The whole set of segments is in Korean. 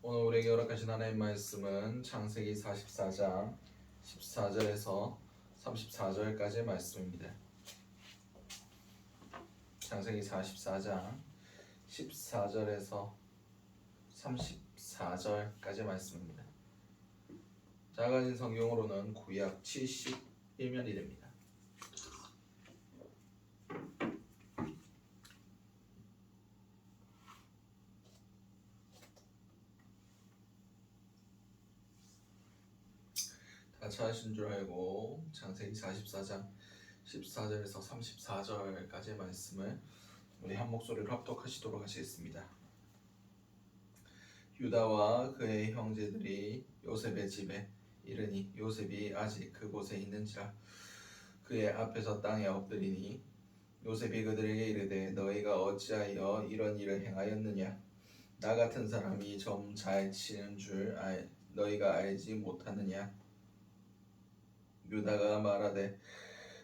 오늘 우리에게 허락하신 하나님 말씀은 창세기 44장 14절에서 34절까지의 말씀입니다. 창세기 44장 14절에서 34절까지의 말씀입니다. 작아진 성경으로는 구약 71면이 됩니다. 다 찾으신 줄 알고 창세기 44장 14절에서 34절까지의 말씀을 우리 한 목소리로 합독하시도록 하시겠습니다. 유다와 그의 형제들이 요셉의 집에 이르니 요셉이 아직 그곳에 있는지라 그의 앞에서 땅에 엎드리니 요셉이 그들에게 이르되 너희가 어찌하여 이런 일을 행하였느냐 나 같은 사람이 점 잘 치는 줄 너희가 알지 못하느냐. 유다가 말하되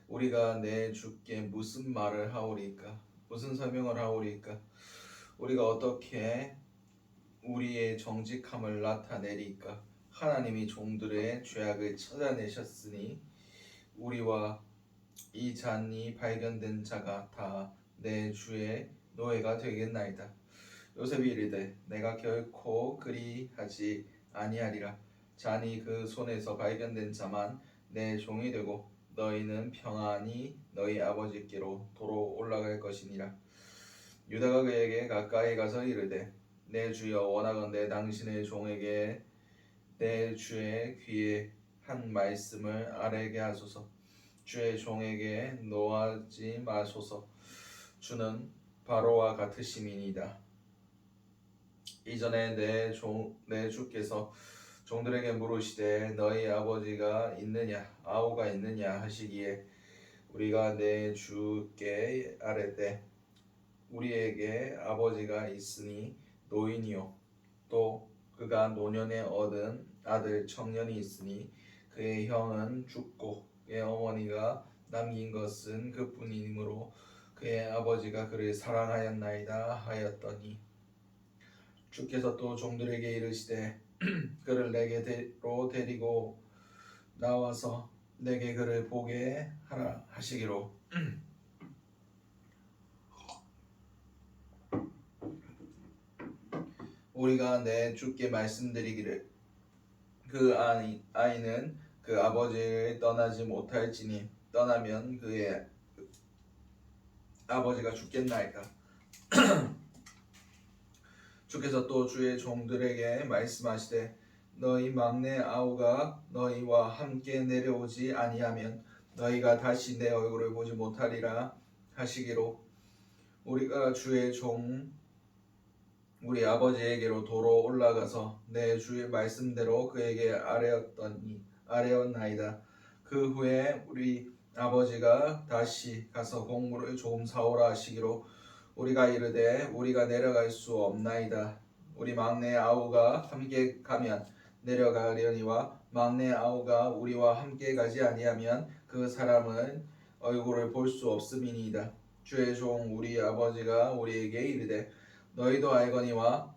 우리가 내 주께 무슨 말을 하오리까 무슨 설명을 하오리까 우리가 어떻게 우리의 정직함을 나타내리까 하나님이 종들의 죄악을 찾아내셨으니 우리와 이 잔이 발견된 자가 다 내 주의 노예가 되겠나이다. 요셉이 이르되 내가 결코 그리하지 아니하리라. 잔이 그 손에서 발견된 자만 내 종이 되고 너희는 평안히 너희 아버지께로 도로 올라갈 것이니라. 유다가 그에게 가까이 가서 이르되 내 주여 원하건대 당신의 종에게 내 주의 귀에 한 말씀을 아뢰게 하소서. 주의 종에게 노하지 마소서. 주는 바로와 같으심이니이다. 이전에 내 주께서 종들에게 물으시되 너희 아버지가 있느냐 아우가 있느냐 하시기에 우리가 내 주께 아뢰되 우리에게 아버지가 있으니 노인이요 또 그가 노년에 얻은 아들 청년이 있으니 그의 형은 죽고 그의 어머니가 남긴 것은 그뿐이므로 그의 아버지가 그를 사랑하였나이다 하였더니 주께서 또 종들에게 이르시되 그를 내게로 데리고 나와서 내게 그를 보게 하라 하시기로 우리가 내 주께 말씀드리기를 그 아이는 그 아버지를 떠나지 못할지니 떠나면 그의 아버지가 죽겠나이까. 주께서 또 주의 종들에게 말씀하시되 너희 막내 아우가 너희와 함께 내려오지 아니하면 너희가 다시 내 얼굴을 보지 못하리라 하시기로 우리가 주의 종 우리 아버지에게로 도로 올라가서 내 주의 말씀대로 그에게 아뢰었나이다. 그 후에 우리 아버지가 다시 가서 곡물을 조금 사오라 하시기로 우리가 이르되 우리가 내려갈 수 없나이다. 우리 막내 아우가 함께 가면 내려가려니와 막내 아우가 우리와 함께 가지 아니하면 그 사람은 얼굴을 볼 수 없음이니이다. 주의 종 우리 아버지가 우리에게 이르되 너희도 알거니와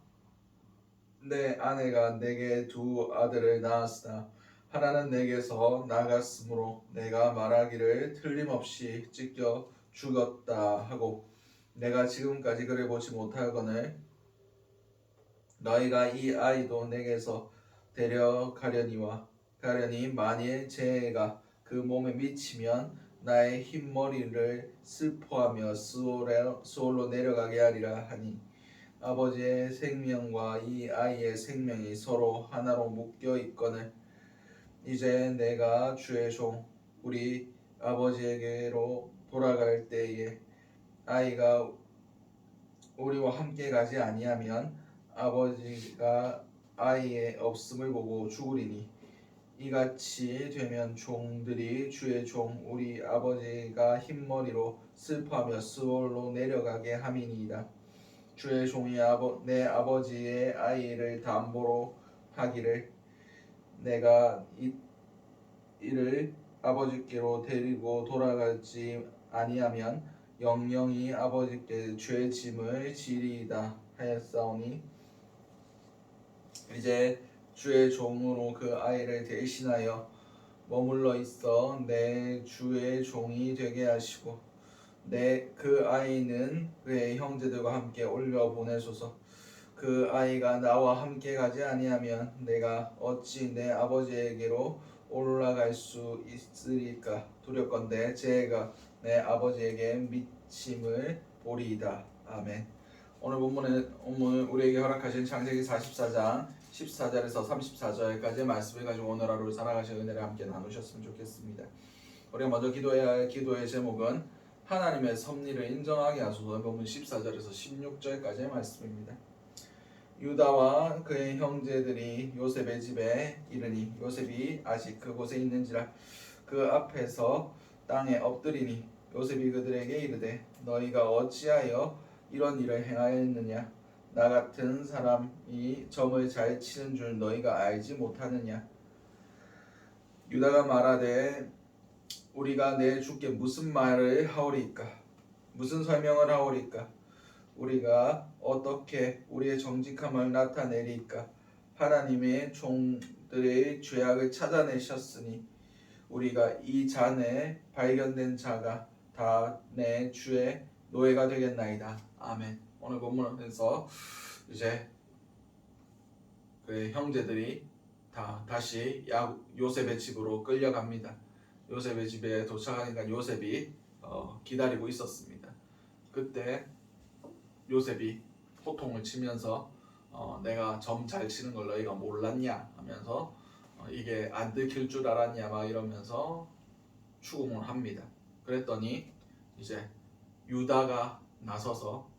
내 아내가 내게 두 아들을 낳았으나 하나는 내게서 나갔으므로 내가 말하기를 틀림없이 찢겨 죽었다 하고 내가 지금까지 그를 보지 못하거늘 너희가 이 아이도 내게서 가려니 만일 재해가 그 몸에 미치면 나의 흰머리를 슬퍼하며 수올로 내려가게 하리라 하니 아버지의 생명과 이 아이의 생명이 서로 하나로 묶여 있거늘 이제 내가 주의 종 우리 아버지에게로 돌아갈 때에 아이가 우리와 함께 가지 아니하면 아버지가 아이의 없음을 보고 죽으리니 이같이 되면 종들이 주의 종 우리 아버지가 흰머리로 슬퍼하며 스올로 내려가게 함이니이다. 주의 종이 내 아버지의 아이를 담보로 하기를 내가 이를 아버지께로 데리고 돌아가지 아니하면 영영이 아버지께 죄 짐을 지리이다 하였사오니 이제 주의 종으로 그 아이를 대신하여 머물러 있어 내 주의 종이 되게 하시고 내 그 아이는 그의 형제들과 함께 올려 보내소서. 그 아이가 나와 함께 가지 아니하면 내가 어찌 내 아버지에게로 올라갈 수 있으리까. 두렵건대 제가 내 아버지에게 미침을 보리이다. 아멘. 오늘 본문은 우리에게 허락하신 창세기 44장 14절에서 34절까지의 말씀을 가지고 오늘 하루를 살아가실 은혜를 함께 나누셨으면 좋겠습니다. 우리가 먼저 기도해야 할 기도의 제목은 하나님의 섭리를 인정하게 하소서. 본문 14절에서 16절까지의 말씀입니다. 유다와 그의 형제들이 요셉의 집에 이르니 요셉이 아직 그곳에 있는지라 그 앞에서 땅에 엎드리니 요셉이 그들에게 이르되 너희가 어찌하여 이런 일을 행하였느냐. 나 같은 사람이 점을 잘 치는 줄 너희가 알지 못하느냐. 유다가 말하되 우리가 내 주께 무슨 말을 하오리까. 무슨 설명을 하오리까. 우리가 어떻게 우리의 정직함을 나타내리까. 하나님의 종들의 죄악을 찾아내셨으니 우리가 이 잔에 발견된 자가 다 내 주의 노예가 되겠나이다. 아멘. 오늘 본문에서 이제 그 형제들이 다시 요셉의 집으로 끌려갑니다. 요셉의 집에 도착하니까 요셉이 기다리고 있었습니다. 그때 요셉이 호통을 치면서 내가 점 잘 치는 걸 너희가 몰랐냐 하면서 이게 안 들킬 줄 알았냐 막 이러면서 추궁을 합니다. 그랬더니 이제 유다가 나서서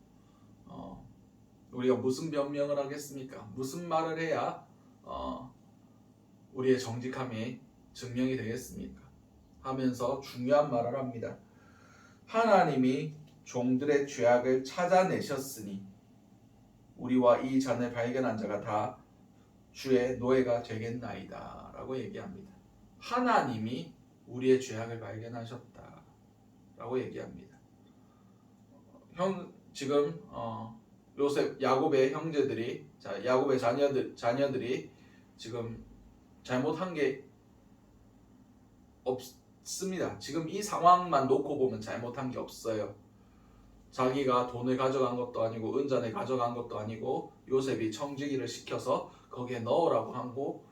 우리가 무슨 변명을 하겠습니까? 무슨 말을 해야 우리의 정직함이 증명이 되겠습니까? 하면서 중요한 말을 합니다. 하나님이 종들의 죄악을 찾아내셨으니 우리와 이 잔을 발견한 자가 다 주의 노예가 되겠나이다 라고 얘기합니다. 하나님이 우리의 죄악을 발견하셨다 라고 얘기합니다. 지금 야곱의 형제들이 야곱의 자녀들이 지금 잘못한 게 없습니다. 지금 이 상황만 놓고 보면 잘못한 게 없어요. 자기가 돈을 가져간 것도 아니고 은잔을 가져간 것도 아니고 요셉이 청지기를 시켜서 거기에 넣으라고 하고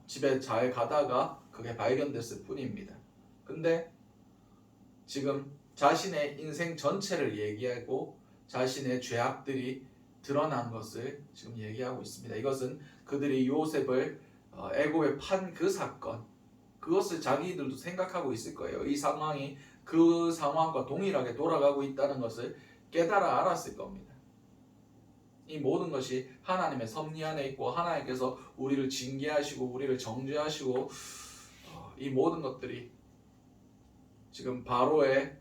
집에 잘 가다가 그게 발견됐을 뿐입니다. 근데 지금 자신의 인생 전체를 얘기하고 자신의 죄악들이 드러난 것을 지금 얘기하고 있습니다. 이것은 그들이 요셉을 애굽에 판 그 사건, 그것을 자기들도 생각하고 있을 거예요. 이 상황이 그 상황과 동일하게 돌아가고 있다는 것을 깨달아 알았을 겁니다. 이 모든 것이 하나님의 섭리 안에 있고 하나님께서 우리를 징계하시고 우리를 정죄하시고 이 모든 것들이 지금 바로의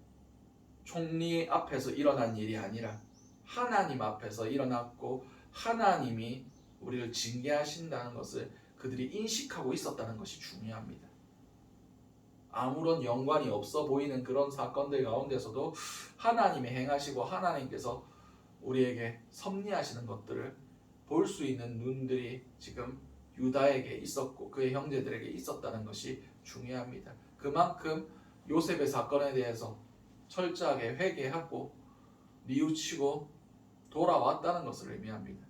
총리 앞에서 일어난 일이 아니라 하나님 앞에서 일어났고 하나님이 우리를 징계하신다는 것을 그들이 인식하고 있었다는 것이 중요합니다. 아무런 연관이 없어 보이는 그런 사건들 가운데서도 하나님이 행하시고 하나님께서 우리에게 섭리하시는 것들을 볼 수 있는 눈들이 지금 유다에게 있었고 그의 형제들에게 있었다는 것이 중요합니다. 그만큼 요셉의 사건에 대해서 철저하게 회개하고 뉘우치고 돌아왔다는 것을 의미합니다.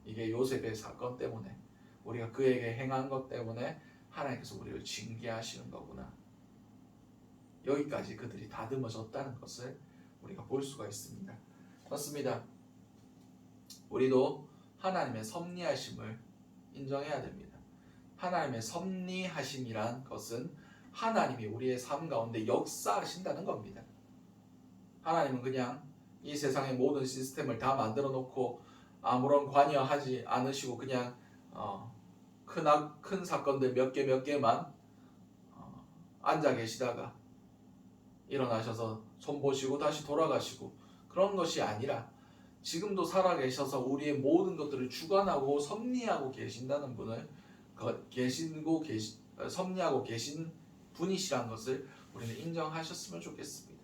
이게 요셉의 사건 때문에 우리가 그에게 행한 것 때문에 하나님께서 우리를 징계하시는 거구나. 여기까지 그들이 다듬어졌다는 것을 우리가 볼 수가 있습니다. 맞습니다. 우리도 하나님의 섭리하심을 인정해야 됩니다. 하나님의 섭리하심이란 것은 하나님이 우리의 삶 가운데 역사하신다는 겁니다. 하나님은 그냥 이 세상의 모든 시스템을 다 만들어 놓고 아무런 관여하지 않으시고 그냥 큰 사건들 몇 개만 앉아 계시다가 일어나셔서 손보시고 다시 돌아가시고 그런 것이 아니라 지금도 살아계셔서 우리의 모든 것들을 주관하고 섭리하고 계신다는 분을 섭리하고 계신 분이시란 것을 우리는 인정하셨으면 좋겠습니다.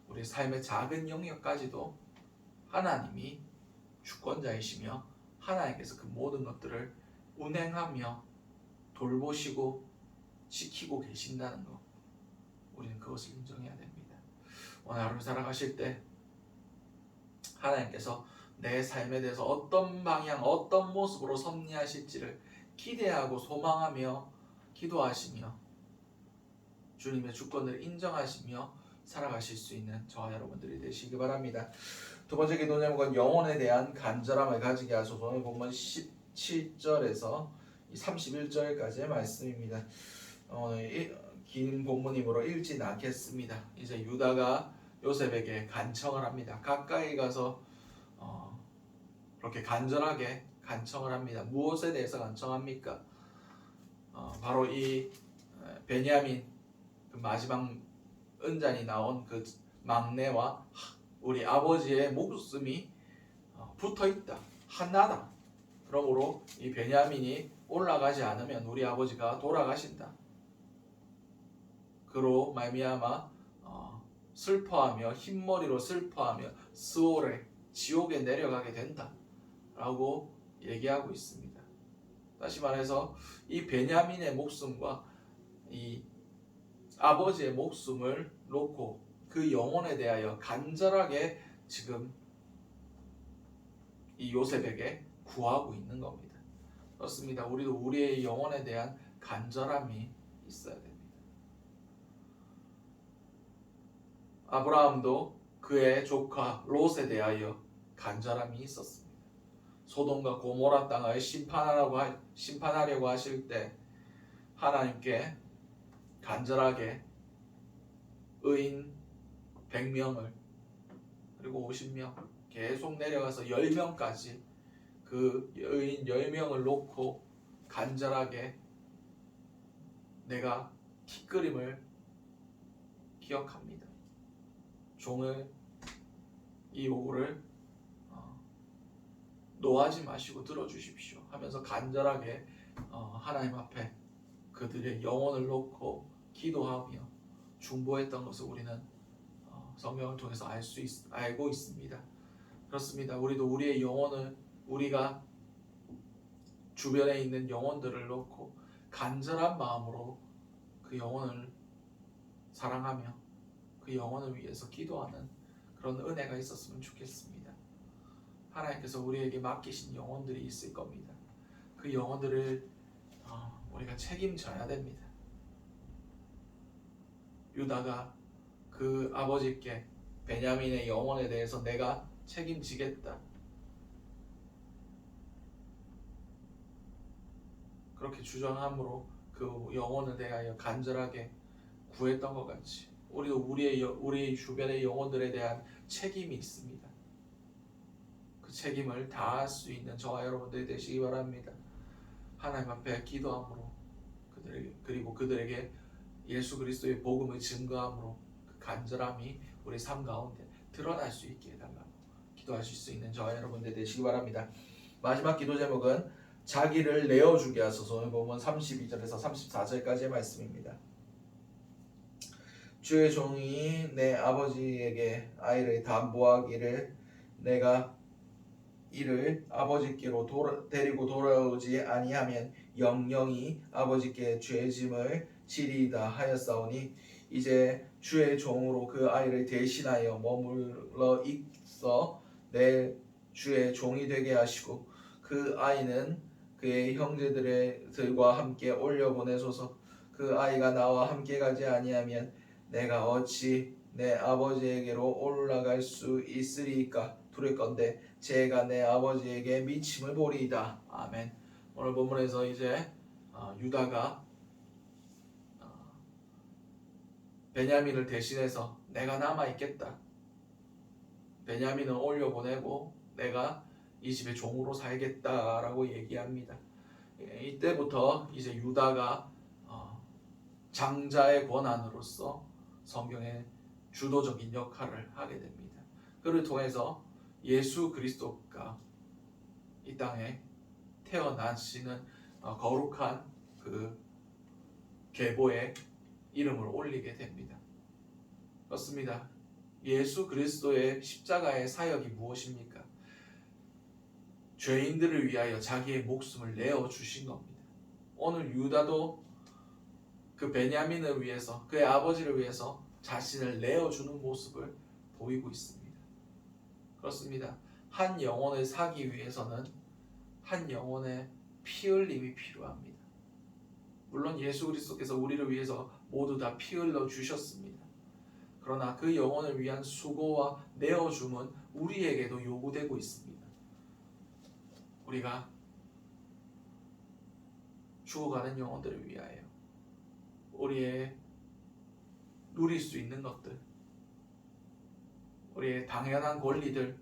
우리 삶의 작은 영역까지도 하나님이 주권자이시며 하나님께서 그 모든 것들을 운행하며 돌보시고 지키고 계신다는 것, 우리는 그것을 인정해야 됩니다. 오늘 하루 살아가실 때 하나님께서 내 삶에 대해서 어떤 방향, 어떤 모습으로 섭리하실지를 기대하고 소망하며 기도하시며 주님의 주권을 인정하시며 살아가실 수 있는 저와 여러분들이 되시기 바랍니다. 두 번째 기도 제목은 영혼에 대한 간절함을 가지게 하소서. 오늘 본문 17절에서 31절까지의 말씀입니다. 긴 본문이므로 읽진 않겠습니다. 이제 유다가 요셉에게 간청을 합니다. 가까이 가서 그렇게 간절하게 간청을 합니다. 무엇에 대해서 간청합니까? 바로 이 베냐민 그 마지막 은잔이 나온 그 막내와 우리 아버지의 목숨이 붙어 있다, 하나다. 그러므로 이 베냐민이 올라가지 않으면 우리 아버지가 돌아가신다. 그로 말미암아 슬퍼하며 흰머리로 슬퍼하며 스올에 지옥에 내려가게 된다 라고 얘기하고 있습니다. 다시 말해서 이 베냐민의 목숨과 이 아버지의 목숨을 놓고 그 영혼에 대하여 간절하게 지금 이 요셉에게 구하고 있는 겁니다. 그렇습니다. 우리도 우리의 영혼에 대한 간절함이 있어야 됩니다. 아브라함도 그의 조카 롯에 대하여 간절함이 있었습니다. 소돔과 고모라 땅을 심판하려고 하실 때 하나님께 간절하게 의인 100명을 그리고 50명 계속 내려가서 10명까지 그 의인 10명을 놓고 간절하게 내가 티끌임을 기억합니다. 종을 이 요구를 노하지 마시고 들어주십시오 하면서 간절하게 하나님 앞에 그들의 영혼을 놓고 기도하며 중보했던 것을 우리는 성경을 통해서 알고 있습니다. 그렇습니다. 우리도 우리의 영혼을 우리가 주변에 있는 영혼들을 놓고 간절한 마음으로 그 영혼을 사랑하며 그 영혼을 위해서 기도하는 그런 은혜가 있었으면 좋겠습니다. 하나님께서 우리에게 맡기신 영혼들이 있을 겁니다. 그 영혼들을 우리가 책임져야 됩니다. 유다가 그 아버지께 베냐민의 영혼에 대해서 내가 책임지겠다 그렇게 주장함으로 그 영혼에 대하여 간절하게 구했던 것 같이 우리도 우리 주변의 영혼들에 대한 책임이 있습니다. 그 책임을 다할 수 있는 저와 여러분들이 되시기 바랍니다. 하나님 앞에 기도함으로 그리고 그들에게 예수 그리스도의 복음을 증거함으로 그 간절함이 우리 삶 가운데 드러날 수 있게 해달라고 기도하실 수 있는 저와 여러분들 되시기 바랍니다. 마지막 기도 제목은 자기를 내어주게 하소서. 오늘 보면 32절에서 34절까지의 말씀입니다. 주의 종이 내 아버지에게 아이를 담보하기를 내가 이를 아버지께로 데리고 돌아오지 아니하면 영영이 아버지께 죄짐을 지리이다 하였사오니 이제 주의 종으로 그 아이를 대신하여 머물러 있어 내 주의 종이 되게 하시고 그 아이는 그의 형제들과 함께 올려보내소서. 그 아이가 나와 함께 가지 아니하면 내가 어찌 내 아버지에게로 올라갈 수 있으리까 두렵건대 제가 내 아버지에게 미침을 보리이다. 아멘. 오늘 본문에서 이제 유다가 베냐민을 대신해서 내가 남아있겠다. 베냐민은 올려보내고 내가 이 집의 종으로 살겠다라고 얘기합니다. 이때부터 이제 유다가 장자의 권한으로서 성경의 주도적인 역할을 하게 됩니다. 그를 통해서 예수 그리스도가 이 땅에 태어나시는 거룩한 그 계보에 이름을 올리게 됩니다. 그렇습니다. 예수 그리스도의 십자가의 사역이 무엇입니까? 죄인들을 위하여 자기의 목숨을 내어 주신 겁니다. 오늘 유다도 그 베냐민을 위해서, 그의 아버지를 위해서 자신을 내어주는 모습을 보이고 있습니다. 그렇습니다. 한 영혼을 사기 위해서는 한 영혼의 피 흘림이 필요합니다. 물론 예수 그리스도께서 우리를 위해서 모두 다 피 흘려 주셨습니다. 그러나 그 영혼을 위한 수고와 내어줌은 우리에게도 요구되고 있습니다. 우리가 죽어가는 영혼들을 위하여 우리의 누릴 수 있는 것들, 우리의 당연한 권리들,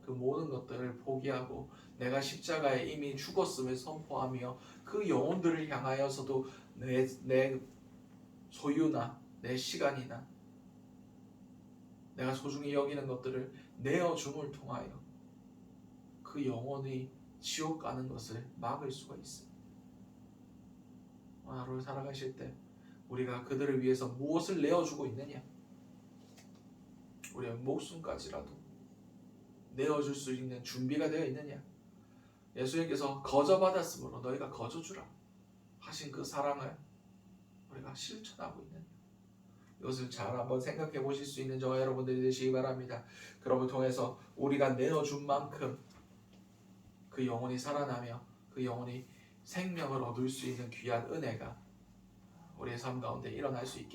그 모든 것들을 포기하고 내가 십자가에 이미 죽었음을 선포하며 그 영혼들을 향하여서도 내 소유나 내 시간이나 내가 소중히 여기는 것들을 내어줌을 통하여 그 영혼이 지옥 가는 것을 막을 수가 있습니다. 하루를 살아가실 때 우리가 그들을 위해서 무엇을 내어주고 있느냐? 우리의 목숨까지라도 내어줄 수 있는 준비가 되어 있느냐? 예수님께서 거저받았으므로 너희가 거저주라 하신 그 사랑을 우리가 실천하고 있느냐? 이것을 잘 한번 생각해 보실 수 있는 저와 여러분들이 되시기 바랍니다. 그럼을 통해서 우리가 내어준 만큼 그 영혼이 살아나며 그 영혼이 생명을 얻을 수 있는 귀한 은혜가 우리의 삶 가운데 일어나실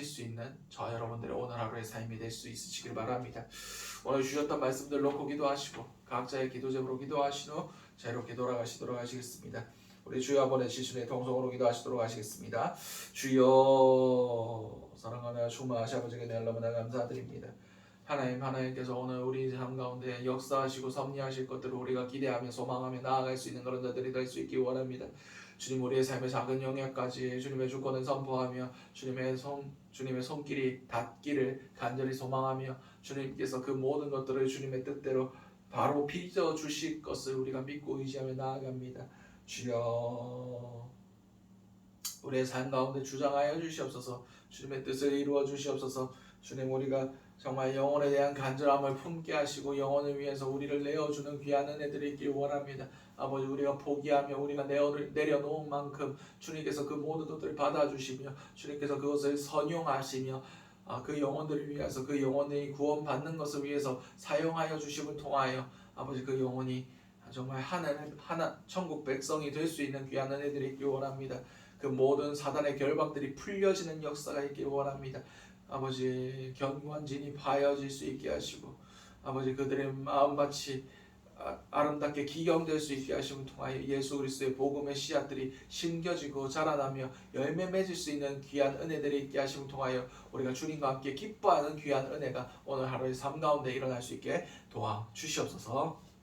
수 있는 저와 여러분들의 오늘 하루의 삶이 될 수 있으시길 바랍니다. 오늘 주셨던 말씀들 놓고 기도하시고 각자의 기도 제목으로 기도하신 후 자유롭게 돌아가시도록 하시겠습니다. 우리 주여 한번 해주시는 동성으로 기도하시도록 하시겠습니다. 주여, 사랑하며 충만하신 아버지께 너무나 감사드립니다. 하나님께서 오늘 우리 삶 가운데 역사하시고 섭리하실 것들을 우리가 기대하며 소망하며 나아갈 수 있는 그런 자들이 될 수 있기 원합니다. 주님, 우리의 삶의 작은 영역까지 주님의 주권을 선포하며 주님의 손길이 닿기를 간절히 소망하며 주님께서 그 모든 것들을 주님의 뜻대로 바로 빚어 주실 것을 우리가 믿고 의지하며 나아갑니다. 주여, 우리의 삶 가운데 주장하여 주시옵소서. 주님의 뜻을 이루어 주시옵소서. 주님, 우리가 정말 영혼에 대한 간절함을 품게 하시고 영혼을 위해서 우리를 내어주는 귀한 은혜들이 있길 원합니다. 아버지, 우리가 포기하며 우리가 내려놓은 만큼 주님께서 그 모든 것들을 받아주시며 주님께서 그것을 선용하시며 그 영혼들을 위해서 그 영혼이 구원받는 것을 위해서 사용하여 주심을 통하여 아버지 그 영혼이 정말 천국 백성이 될 수 있는 귀한 은혜들이 있길 원합니다. 그 모든 사단의 결박들이 풀려지는 역사가 있길 원합니다. 아버지, 견고한 진이 파여질 수 있게 하시고 아버지 그들의 마음밭이 아름답게 기경될 수 있게 하심을 통하여 예수 그리스도의 복음의 씨앗들이 심겨지고 자라나며 열매 맺을 수 있는 귀한 은혜들이 있게 하심을 통하여 우리가 주님과 함께 기뻐하는 귀한 은혜가 오늘 하루의 삶 가운데 일어날 수 있게 도와주시옵소서.